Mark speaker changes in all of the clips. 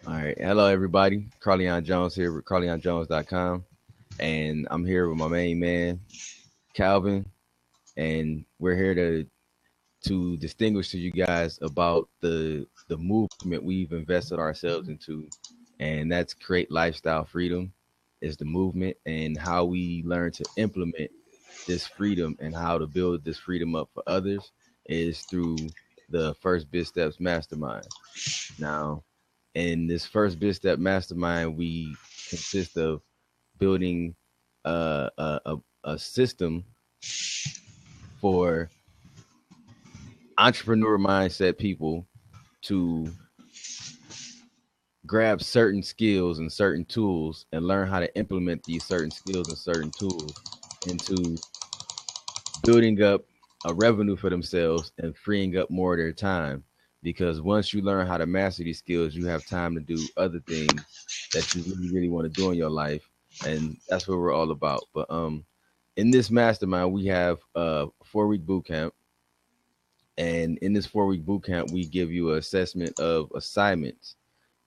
Speaker 1: All right. Hello, everybody. Carleon Jones here with CarleonJones.com. And I'm here with my main man, Calvin. And we're here to distinguish to you guys about the movement we've invested ourselves into. And that's create lifestyle freedom is the movement and how we learn to implement this freedom and how to build this freedom up for others is through the First Big Steps Mastermind. Now, in this first Big Step Mastermind, we consist of building a system for entrepreneur mindset people to grab certain skills and certain tools and learn how to implement these certain skills and certain tools into building up a revenue for themselves and freeing up more of their time. Because once you learn how to master these skills, you have time to do other things that you really, really want to do in your life. And that's what we're all about. But in this mastermind, we have a 4 week boot camp. And in this 4 week boot camp, we give you an assessment of assignments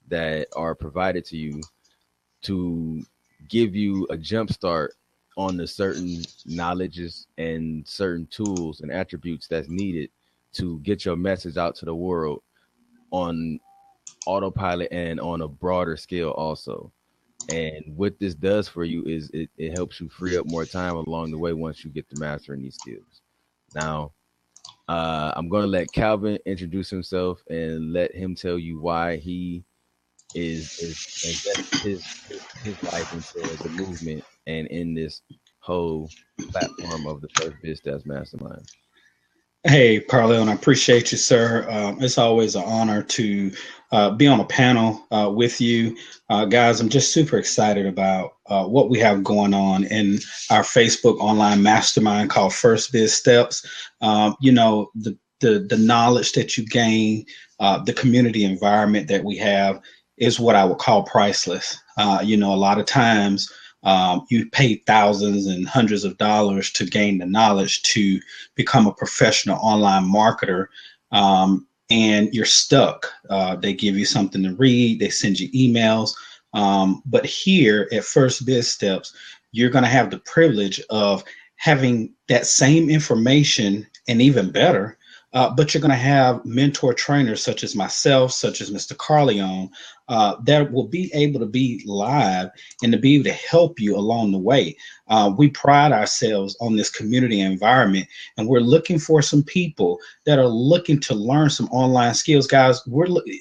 Speaker 1: that are provided to you to give you a jump start on the certain knowledges and certain tools and attributes that's needed to get your message out to the world on autopilot and on a broader scale also. And what this does for you is it helps you free up more time along the way once you get to mastering these skills. Now, I'm going to let Calvin introduce himself and let him tell you why he is invested his life into the movement and in this whole platform of the First Biz Steps Mastermind.
Speaker 2: Hey, Carleon, I appreciate you, sir. It's always an honor to be on a panel with you. Guys, I'm just super excited about what we have going on in our Facebook online mastermind called First Biz Steps. The knowledge that you gain, the community environment that we have is what I would call priceless. A lot of times, you pay thousands and hundreds of dollars to gain the knowledge to become a professional online marketer, and you're stuck. They give you something to read, they send you emails. But here at First Biz Steps, you're going to have the privilege of having that same information and even better. But you're going to have mentor trainers such as myself, such as Mr. Carleon, that will be able to be live and to be able to help you along the way. We pride ourselves on this community environment, and we're looking for some people that are looking to learn some online skills. Guys,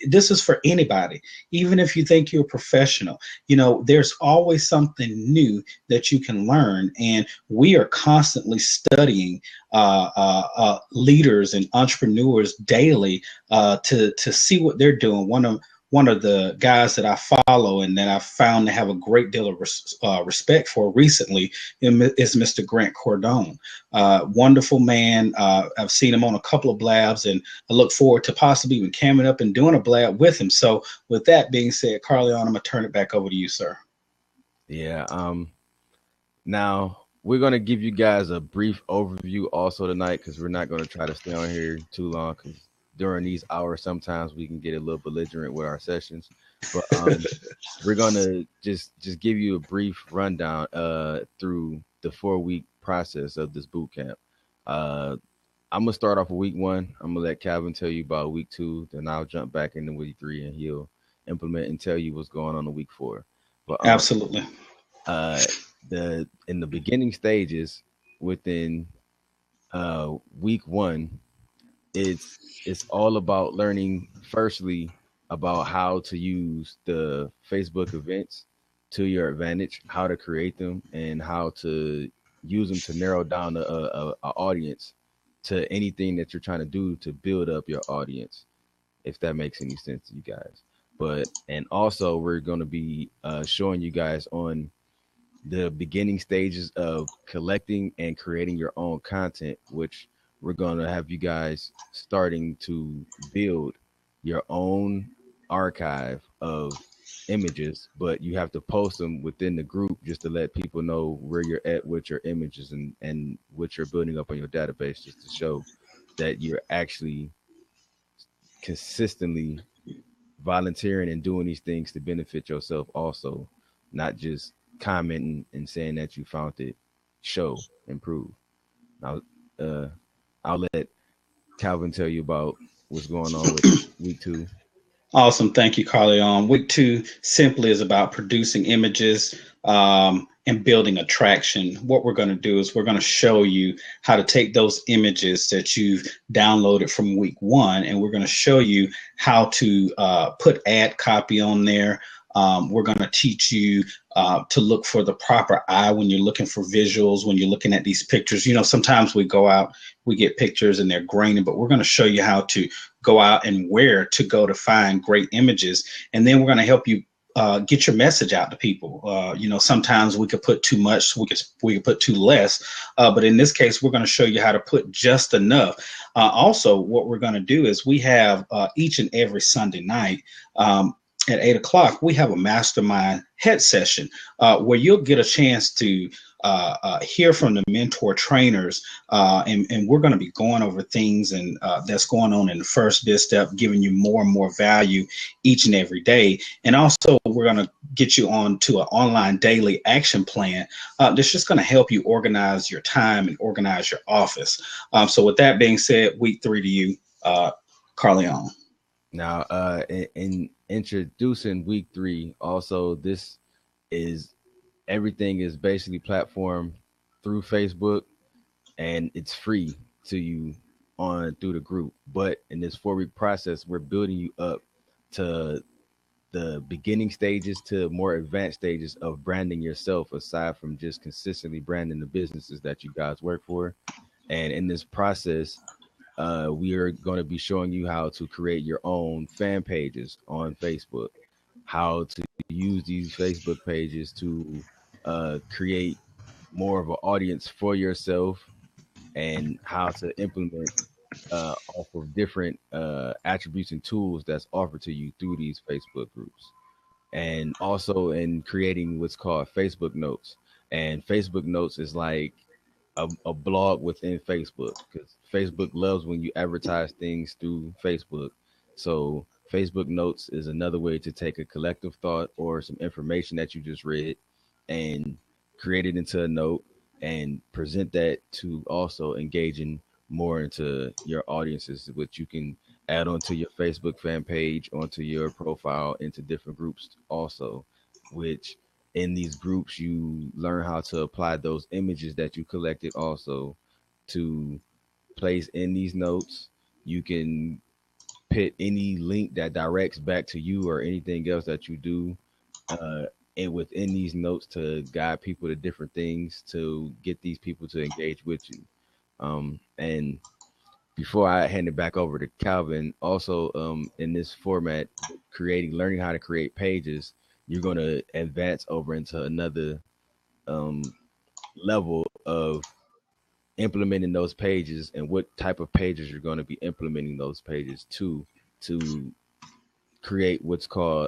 Speaker 2: this is for anybody, even if you think you're a professional. There's always something new that you can learn, and we are constantly studying leaders and entrepreneurs daily to see what they're doing. One of the guys that I follow and that I found to have a great deal of respect for recently is Mr. Grant Cardone. Wonderful man. I've seen him on a couple of blabs, and I look forward to possibly even coming up and doing a blab with him. So with that being said, Carleon, I'm going to turn it back over to you, sir.
Speaker 1: Yeah. Now we're gonna give you guys a brief overview also tonight because we're not gonna try to stay on here too long because during these hours sometimes we can get a little belligerent with our sessions. But we're gonna just give you a brief rundown through the 4 week process of this boot camp. Uh, I'm gonna start off with week one. I'm gonna let Calvin tell you about week two, then I'll jump back into week three and he'll implement and tell you what's going on in week four. But
Speaker 2: Absolutely.
Speaker 1: uh the in the beginning stages within week one, it's all about learning firstly about how to use the Facebook events to your advantage, how to create them, and how to use them to narrow down a audience to anything that you're trying to do to build up your audience, if that makes any sense to you guys. But and also we're going to be showing you guys on the beginning stages of collecting and creating your own content, which we're going to have you guys starting to build your own archive of images, but you have to post them within the group just to let people know where you're at with your images and what you're building up on your database, just to show that you're actually consistently volunteering and doing these things to benefit yourself also, not just commenting and saying that you found it. Show, improve. Now, I'll let Calvin tell you about what's going on with week 2.
Speaker 2: Awesome. Thank you, Carly. Week 2 simply is about producing images and building attraction. What we're going to do is we're going to show you how to take those images that you've downloaded from week 1, and we're going to show you how to put ad copy on there. We're going to teach you to look for the proper eye when you're looking for visuals, when you're looking at these pictures. You know, sometimes we go out, we get pictures and they're grainy, but we're going to show you how to go out and where to go to find great images. And then we're going to help you get your message out to people. You know, sometimes we could put too much, we could put too less, but in this case, we're going to show you how to put just enough. Also, what we're going to do is we have each and every Sunday night, at 8 o'clock, we have a mastermind head session where you'll get a chance to hear from the mentor trainers, and we're going to be going over things and that's going on in the First Biz Step, giving you more and more value each and every day. And also, we're going to get you on to an online daily action plan that's just going to help you organize your time and organize your office. So with that being said, week 3 to you, Carleon.
Speaker 1: Now, in introducing week 3, also, this is everything is basically platformed through Facebook, and it's free to you on through the group. But in this 4-week process, we're building you up to the beginning stages to more advanced stages of branding yourself, aside from just consistently branding the businesses that you guys work for. And in this process, we are going to be showing you how to create your own fan pages on Facebook, how to use these Facebook pages to create more of an audience for yourself, and how to implement off of different attributes and tools that's offered to you through these Facebook groups. And also in creating what's called Facebook Notes. And Facebook Notes is like a blog within Facebook, because Facebook loves when you advertise things through Facebook. So Facebook Notes is another way to take a collective thought or some information that you just read and create it into a note and present that to also engaging more into your audiences, which you can add onto your Facebook fan page, onto your profile, into different groups also, which in these groups, you learn how to apply those images that you collected also to place in these notes. You can put any link that directs back to you or anything else that you do and within these notes to guide people to different things to get these people to engage with you. And before I hand it back over to Calvin, also in this format, learning how to create pages, you're going to advance over into another level of implementing those pages, and what type of pages you're going to be implementing those pages to create what's called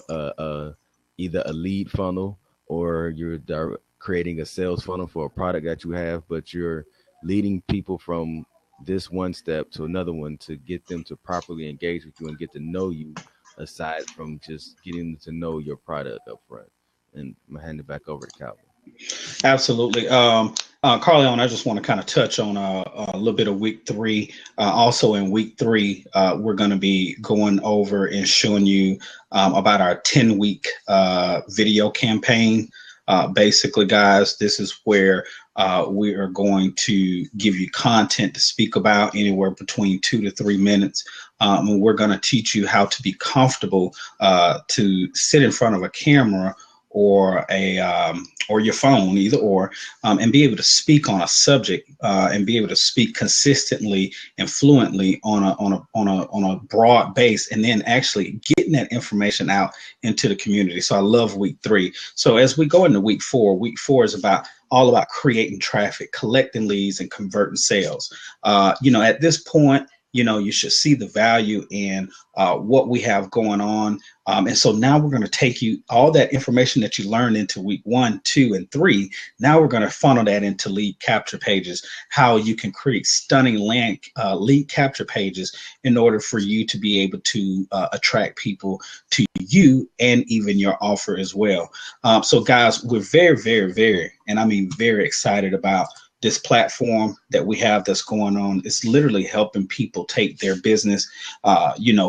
Speaker 1: either a lead funnel, or you're creating a sales funnel for a product that you have, but you're leading people from this one step to another one to get them to properly engage with you and get to know you, aside from just getting to know your product up front. And I'm gonna hand it back over to Calvin.
Speaker 2: Absolutely. Carleon, I just want to kind of touch on a little bit of week 3. Also in week 3, we're going to be going over and showing you about our 10-week video campaign. Basically, guys, this is where we are going to give you content to speak about anywhere between 2 to 3 minutes. And we're going to teach you how to be comfortable to sit in front of a camera or or your phone, either or, and be able to speak on a subject and be able to speak consistently and fluently on a broad base, and then actually getting that information out into the community. So I love week 3. So as we go into week 4 is all about creating traffic, collecting leads, and converting sales. At this point, you should see the value in what we have going on. And so now we're going to take you all that information that you learned into week 1, 2, and 3. Now we're going to funnel that into lead capture pages, how you can create stunning lead capture pages in order for you to be able to attract people to you and even your offer as well. So guys, we're very, very, very, and I mean very excited about this platform that we have that's going on. It's literally helping people take their business,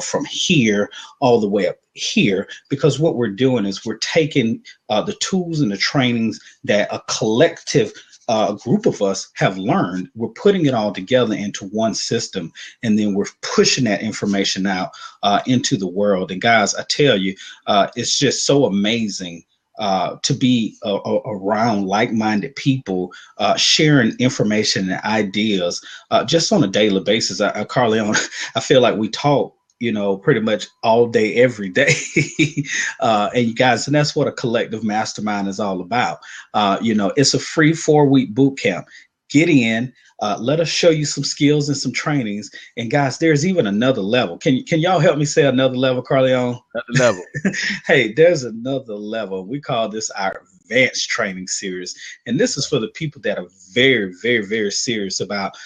Speaker 2: from here all the way up here, because what we're doing is we're taking the tools and the trainings that a collective group of us have learned. We're putting it all together into one system, and then we're pushing that information out into the world. And guys, I tell you, it's just so amazing to be around like-minded people sharing information and ideas just on a daily basis. Carleon, I feel like we talk, pretty much all day, every day. And you guys, and that's what a collective mastermind is all about. It's a free 4-week boot camp. Get in. Let us show you some skills and some trainings. And guys, there's even another level. Can y'all help me say another level, Carleon?
Speaker 1: Another level.
Speaker 2: Hey, there's another level. We call this our advanced training series. And this is for the people that are very, very, very serious about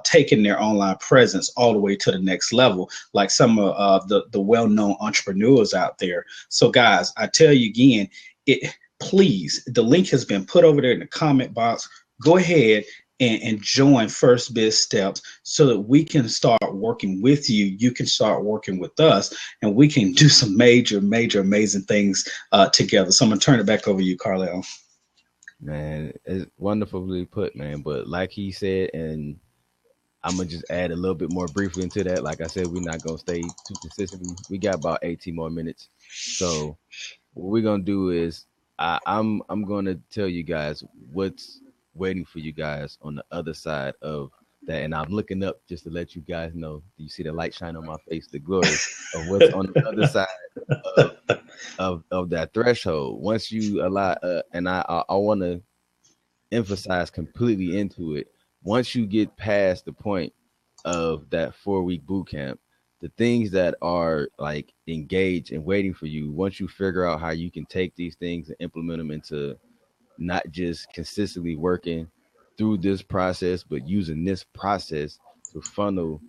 Speaker 2: taking their online presence all the way to the next level, like some of the well-known entrepreneurs out there. So guys, I tell you again, please, the link has been put over there in the comment box. Go ahead and join First Biz Steps so that we can start working with you. You can start working with us, and we can do some major, major, amazing things together. So I'm going to turn it back over to you, Carleon.
Speaker 1: Man, it's wonderfully put, man. But like he said, and I'm going to just add a little bit more briefly into that. Like I said, we're not going to stay too consistent. We got about 18 more minutes. So what we're going to do is I'm going to tell you guys what's waiting for you guys on the other side of that. And I'm looking up just to let you guys know. You see the light shine on my face, the glory of what's on the other side of that threshold. Once you allow, and I want to emphasize completely into it. Once you get past the point of that 4-week boot camp, the things that are like engaged and waiting for you, once you figure out how you can take these things and implement them into not just consistently working through this process, but using this process to funnel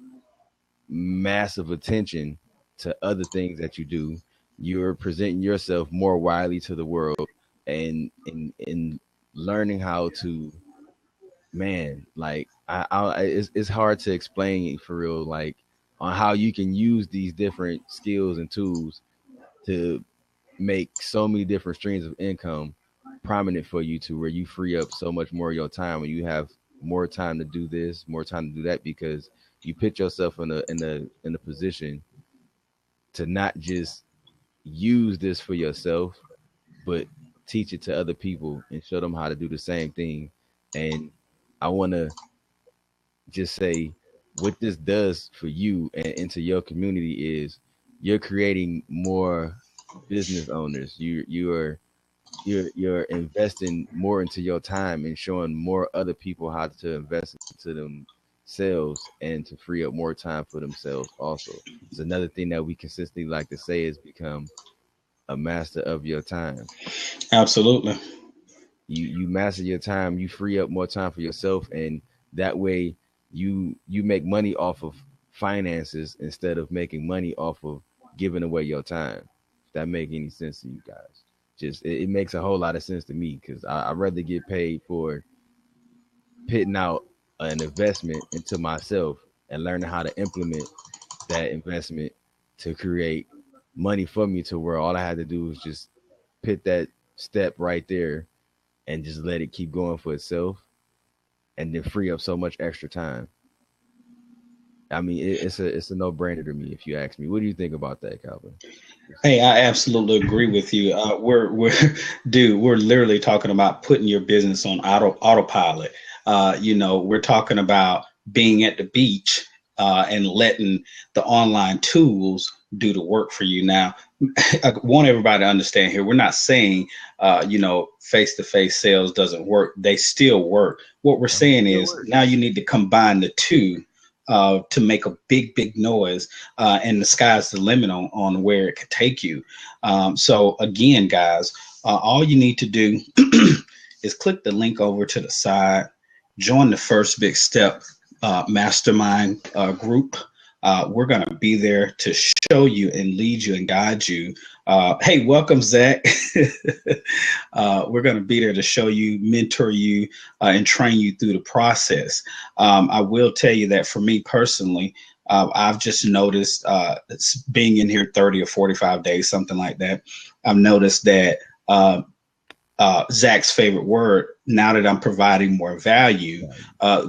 Speaker 1: massive attention to other things that you do, you're presenting yourself more widely to the world, and in learning how to, man, like it's hard to explain for real, like on how you can use these different skills and tools to make so many different streams of income prominent for you, to where you free up so much more of your time and you have more time to do this, more time to do that, because you put yourself in a position to not just use this for yourself, but teach it to other people and show them how to do the same thing. And I want to just say what this does for you and into your community is you're creating more business owners. You're investing more into your time and showing more other people how to invest into themselves and to free up more time for themselves. Also, it's another thing that we consistently like to say is become a master of your time.
Speaker 2: Absolutely.
Speaker 1: You master your time, you free up more time for yourself, and that way you make money off of finances instead of making money off of giving away your time. If that make any sense to you guys? Just it makes a whole lot of sense to me, because I'd rather get paid for pitting out an investment into myself and learning how to implement that investment to create money for me, to where all I had to do was just put that step right there and just let it keep going for itself, and then free up so much extra time. I mean, it's a no-brainer to me, if you ask me. What do you think about that, Calvin?
Speaker 2: Hey, I absolutely agree with you. We're literally talking about putting your business on autopilot. We're talking about being at the beach and letting the online tools do the work for you. Now, I want everybody to understand here, we're not saying, face-to-face sales doesn't work. They still work. What we're saying is now you need to combine the two to make a big noise, and the sky's the limit on where it could take you. So again, guys, all you need to do is click the link over to the side, join the First Big Step mastermind group. We're going to be there to show you and lead you and guide you. Hey, welcome, Zach. We're going to be there to show you, mentor you, and train you through the process. I will tell you that for me personally, I've just noticed being in here 30 or 45 days, something like that. I've noticed that Zach's favorite word, now that I'm providing more value,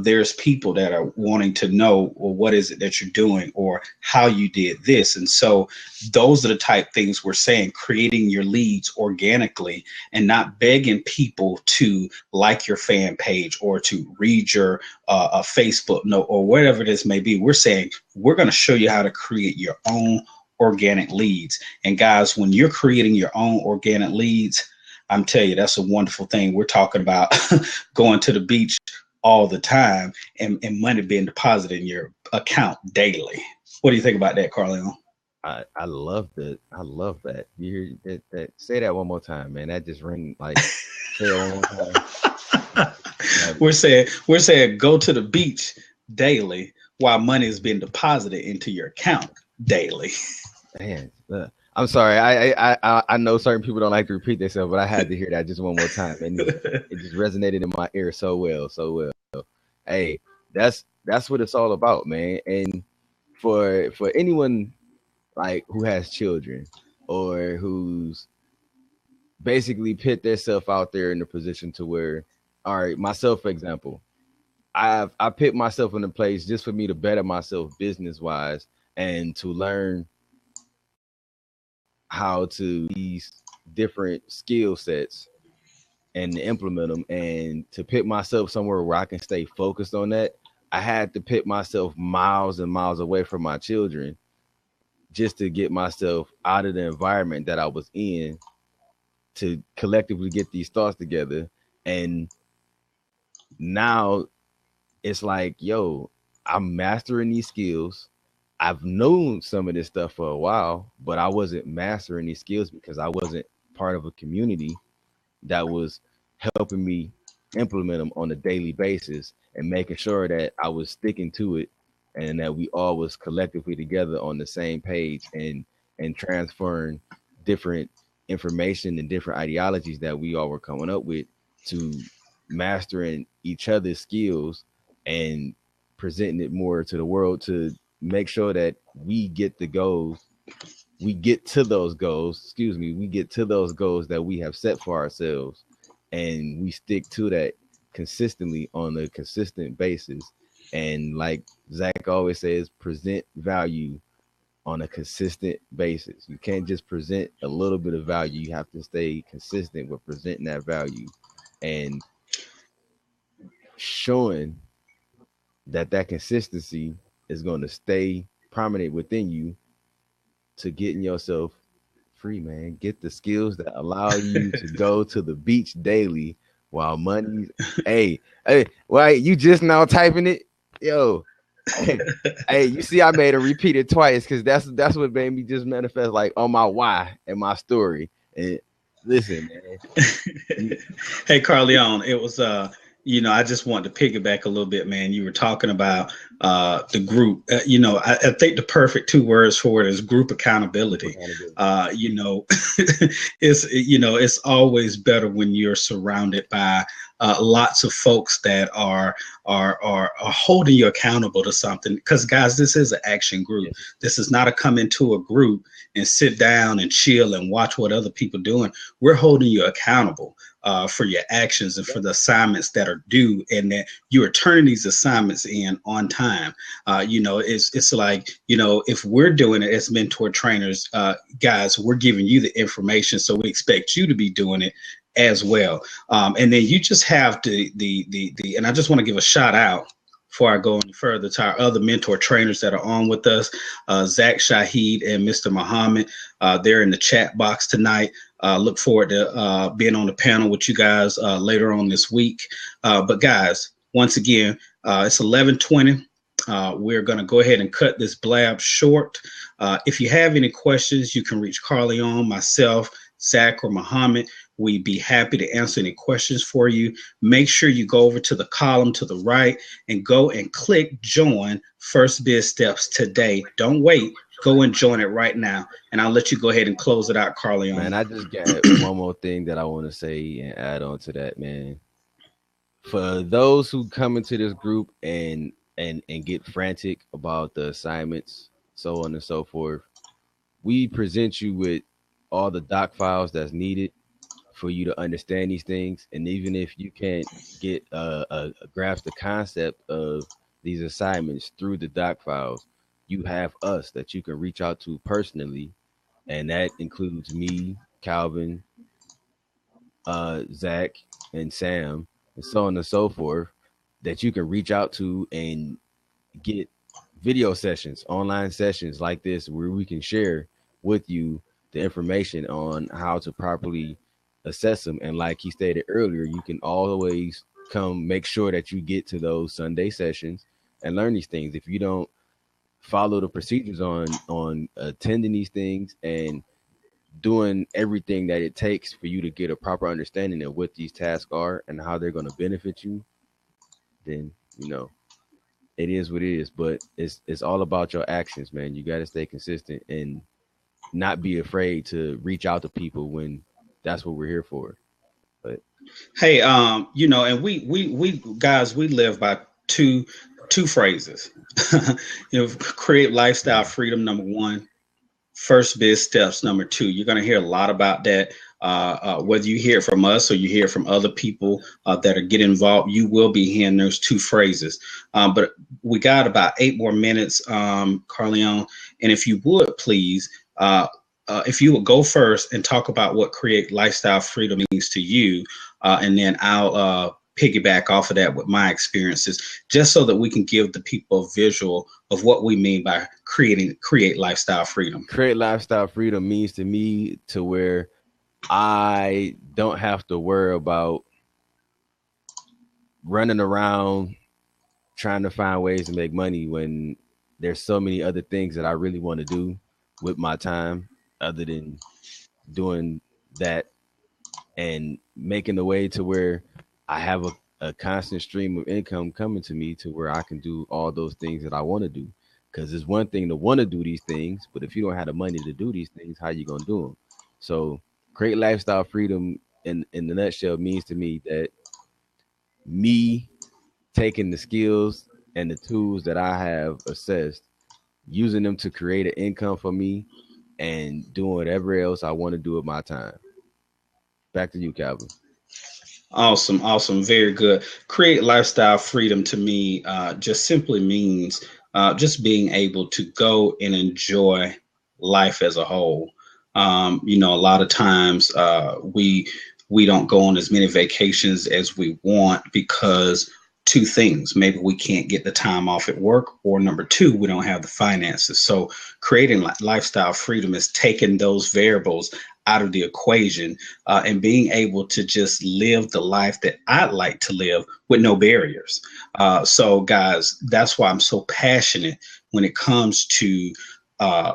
Speaker 2: there's people that are wanting to know, well, what is it that you're doing or how you did this? And so those are the type things we're saying, creating your leads organically and not begging people to like your fan page or to read your a Facebook note or whatever this may be. We're saying we're going to show you how to create your own organic leads. And guys, when you're creating your own organic leads, I'm telling you, that's a wonderful thing. We're talking about going to the beach all the time and money being deposited in your account daily. What do you think about that, Carleon?
Speaker 1: I love that. I love that. You hear that? Say that one more time, man. That just ring like. Say it one more time.
Speaker 2: We're saying go to the beach daily while money is being deposited into your account daily.
Speaker 1: Man, I'm sorry. I know certain people don't like to repeat themselves, but I had to hear that just one more time, and it just resonated in my ear so well. Hey, that's what it's all about, man. And for anyone like who has children or who's basically put themselves out there in a position to where, all right, myself, for example, I put myself in a place just for me to better myself business wise and to learn how to these different skill sets and implement them, and to put myself somewhere where I can stay focused on that. I had to put myself miles and miles away from my children just to get myself out of the environment that I was in to collectively get these thoughts together. And now it's like, yo, I'm mastering these skills. I've known some of this stuff for a while, but I wasn't mastering these skills because I wasn't part of a community that was helping me implement them on a daily basis and making sure that I was sticking to it and that we all was collectively together on the same page and transferring different information and different ideologies that we all were coming up with to mastering each other's skills and presenting it more to the world to make sure that we get the goals, we get to those goals that we have set for ourselves, and we stick to that consistently on a consistent basis. And like Zach always says, present value on a consistent basis. You can't just present a little bit of value. You have to stay consistent with presenting that value and showing that consistency is going to stay prominent within you to getting yourself free, man. Get the skills that allow you to go to the beach daily while money. Hey, why you just now typing it? Yo, hey, you see, I made it repeat it twice because that's what made me just manifest like on my why and my story. And listen, man.
Speaker 2: Hey, Carleon, it was I just wanted to piggyback a little bit, man. You were talking about the group. I think the perfect two words for it is group accountability. It's always better when you're surrounded by lots of folks that are holding you accountable to something. Because guys, this is an action group. Yes. This is not a come into a group and sit down and chill and watch what other people doing. We're holding you accountable for your actions and for the assignments that are due, and that you are turning these assignments in on time. It's like, if we're doing it as mentor trainers, guys, we're giving you the information, so we expect you to be doing it as well. And then you just have and I just want to give a shout out before I go any further to our other mentor trainers that are on with us, Zach Shahid and Mr. Muhammad. They're in the chat box tonight. Look forward to being on the panel with you guys later on this week. But guys, once again, it's 11:20. We're going to go ahead and cut this blab short. If you have any questions, you can reach Carleon, myself, Zach, or Muhammad. We'd be happy to answer any questions for you. Make sure you go over to the column to the right and go and click join First Biz Steps today. Don't wait. Go and join it right now. And I'll let you go ahead and close it out, Carleon.
Speaker 1: Man, I just got one more thing that I want to say and add on to that, man. For those who come into this group and get frantic about the assignments, so on and so forth, we present you with all the doc files that's needed for you to understand these things. And even if you can't get grasp the concept of these assignments through the doc files, you have us that you can reach out to personally, and that includes me, Calvin, Zach, and Sam, and so on and so forth, that you can reach out to and get video sessions, online sessions like this, where we can share with you the information on how to properly assess them. And like he stated earlier, you can always come make sure that you get to those Sunday sessions and learn these things. If you don't follow the procedures on attending these things and doing everything that it takes for you to get a proper understanding of what these tasks are and how they're going to benefit you, then it is what it is. But it's all about your actions, man. You got to stay consistent and not be afraid to reach out to people when that's what we're here for. But
Speaker 2: hey, and we guys, we live by two phrases. Create lifestyle freedom, number one. First Biz Steps, number two. You're going to hear a lot about that. Whether you hear it from us or you hear it from other people that are getting involved, you will be hearing those two phrases. But we got about 8 more minutes, Carleon. And if you would please, if you would go first and talk about what create lifestyle freedom means to you, and then I'll piggyback off of that with my experiences, just so that we can give the people a visual of what we mean by create lifestyle freedom.
Speaker 1: Create lifestyle freedom means to me to where I don't have to worry about running around trying to find ways to make money when there's so many other things that I really want to do with my time other than doing that, and making the way to where I have a constant stream of income coming to me to where I can do all those things that I want to do. Because it's one thing to want to do these things, but if you don't have the money to do these things, how you gonna do them? So create lifestyle freedom in the nutshell means to me that me taking the skills and the tools that I have assessed, using them to create an income for me and doing whatever else I want to do with my time. Back to you, Calvin.
Speaker 2: Awesome. Very good. Create lifestyle freedom to me just simply means just being able to go and enjoy life as a whole. A lot of times we don't go on as many vacations as we want because two things: maybe we can't get the time off at work, or number two, we don't have the finances. So creating lifestyle freedom is taking those variables out of the equation and being able to just live the life that I'd like to live with no barriers. So guys, that's why I'm so passionate when it comes to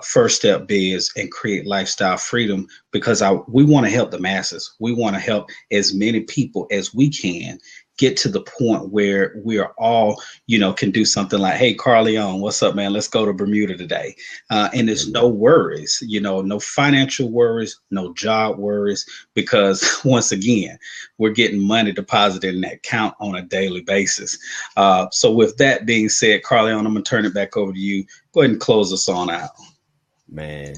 Speaker 2: First Step Biz and create lifestyle freedom, because we want to help the masses. We want to help as many people as we can get to the point where we are all, can do something like, hey, Carleon, what's up, man? Let's go to Bermuda today. And there's no worries, no financial worries, no job worries, because once again, we're getting money deposited in that account on a daily basis. So with that being said, Carleon, I'm going to turn it back over to you. Go ahead and close us on out.
Speaker 1: Man,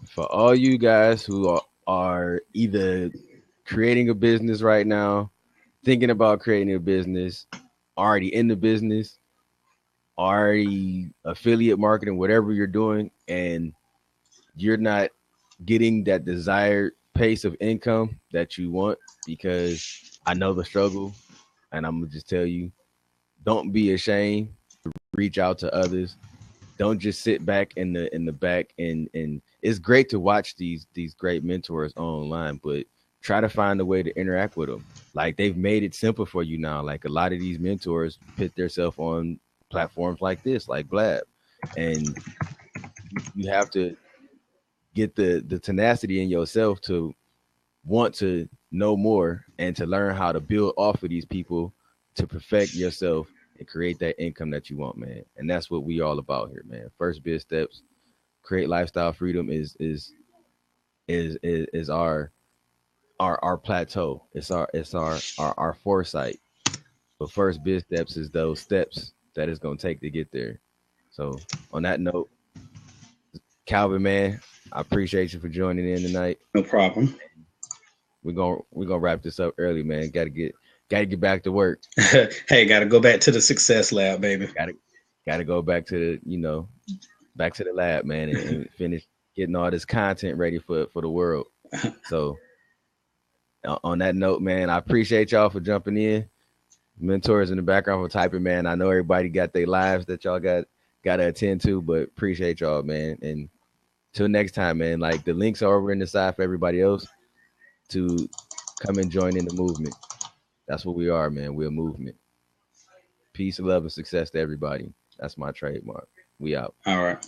Speaker 1: for all you guys who are either creating a business right now, thinking about creating a business, already in the business, already affiliate marketing, whatever you're doing, and you're not getting that desired pace of income that you want, because I know the struggle, and I'm gonna just tell you, don't be ashamed to reach out to others. Don't just sit back in the back, and it's great to watch these great mentors online, but try to find a way to interact with them. Like, they've made it simple for you now. Like, a lot of these mentors put themselves on platforms like this, like Blab. And you have to get the tenacity in yourself to want to know more and to learn how to build off of these people to perfect yourself and create that income that you want, man. And that's what we all about here, man. First Biz Steps, create lifestyle freedom is our plateau. It's our foresight. But first Biz Steps is those steps that it's gonna take to get there. So on that note, Calvin, man, I appreciate you for joining in tonight.
Speaker 2: No problem.
Speaker 1: We're gonna wrap this up early, man. Gotta get back to work.
Speaker 2: Hey, gotta go back to the success lab, baby.
Speaker 1: Gotta go back to back to the lab, man, and finish getting all this content ready for the world. So on that note, man, I appreciate y'all for jumping in. Mentors in the background for typing, man. I know everybody got their lives that y'all got to attend to, but appreciate y'all, man. And till next time, man, like the links are over in the side for everybody else to come and join in the movement. That's what we are, man. We're a movement. Peace, love, and success to everybody. That's my trademark. We out.
Speaker 2: All right.